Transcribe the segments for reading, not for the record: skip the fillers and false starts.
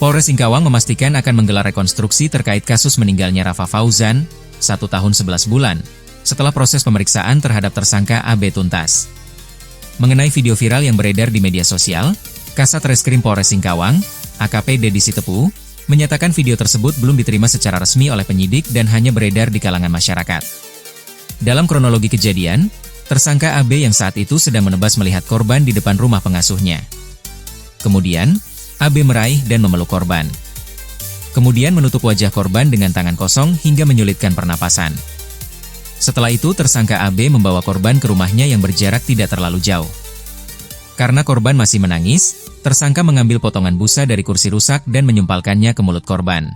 Polres Singkawang memastikan akan menggelar rekonstruksi terkait kasus meninggalnya Rafa Fauzan, 1 tahun 11 bulan, setelah proses pemeriksaan terhadap tersangka AB tuntas. Mengenai video viral yang beredar di media sosial, Kasat Reskrim Polres Singkawang, AKP Dedi Sitepu, menyatakan video tersebut belum diterima secara resmi oleh penyidik dan hanya beredar di kalangan masyarakat. Dalam kronologi kejadian, tersangka AB yang saat itu sedang menebas melihat korban di depan rumah pengasuhnya. Kemudian, AB meraih dan memeluk korban. Kemudian menutup wajah korban dengan tangan kosong hingga menyulitkan pernapasan. Setelah itu tersangka AB membawa korban ke rumahnya yang berjarak tidak terlalu jauh. Karena korban masih menangis, tersangka mengambil potongan busa dari kursi rusak dan menyumpalkannya ke mulut korban.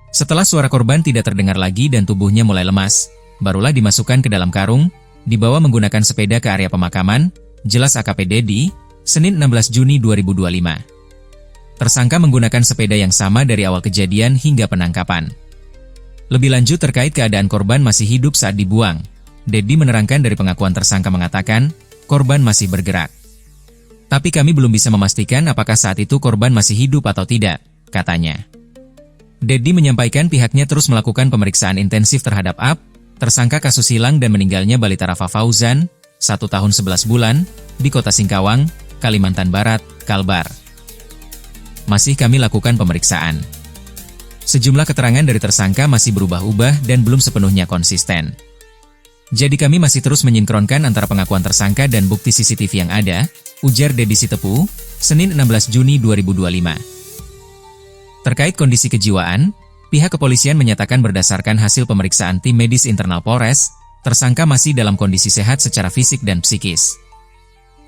Setelah suara korban tidak terdengar lagi dan tubuhnya mulai lemas, barulah dimasukkan ke dalam karung, dibawa menggunakan sepeda ke area pemakaman, jelas AKP Dedi, Senin 16 Juni 2025. Tersangka menggunakan sepeda yang sama dari awal kejadian hingga penangkapan. Lebih lanjut terkait keadaan korban masih hidup saat dibuang, Dedi menerangkan dari pengakuan tersangka mengatakan, korban masih bergerak. Tapi kami belum bisa memastikan apakah saat itu korban masih hidup atau tidak, katanya. Dedi menyampaikan pihaknya terus melakukan pemeriksaan intensif terhadap AB, tersangka kasus hilang dan meninggalnya balita Rafa Fauzan, 1 tahun 11 bulan, di kota Singkawang, Kalimantan Barat, Kalbar. Masih kami lakukan pemeriksaan. Sejumlah keterangan dari tersangka masih berubah-ubah dan belum sepenuhnya konsisten. Jadi kami masih terus menyinkronkan antara pengakuan tersangka dan bukti CCTV yang ada, ujar Dedi Sitepu, Senin 16 Juni 2025. Terkait kondisi kejiwaan, pihak kepolisian menyatakan berdasarkan hasil pemeriksaan tim medis internal Polres, tersangka masih dalam kondisi sehat secara fisik dan psikis.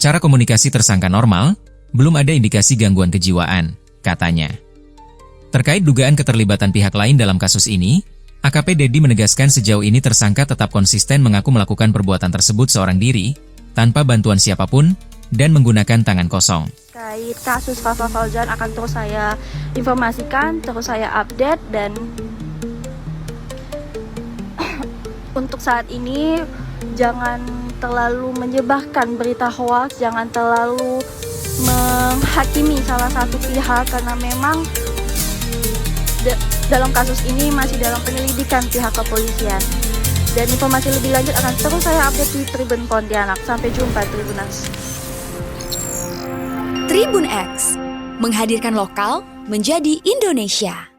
Cara komunikasi tersangka normal, belum ada indikasi gangguan kejiwaan, katanya. Terkait dugaan keterlibatan pihak lain dalam kasus ini, AKP Dedi menegaskan sejauh ini tersangka tetap konsisten mengaku melakukan perbuatan tersebut seorang diri, tanpa bantuan siapapun, dan menggunakan tangan kosong. Terkait kasus Rafa Fauzan akan terus saya informasikan, terus saya update, dan untuk saat ini jangan terlalu menyebarkan berita hoax, jangan terlalu menghakimi salah satu pihak karena memang dalam kasus ini masih dalam penyelidikan pihak kepolisian. Dan informasi lebih lanjut akan terus saya update di Tribun Pontianak. Sampai jumpa Tribunas. Tribun X menghadirkan lokal menjadi Indonesia.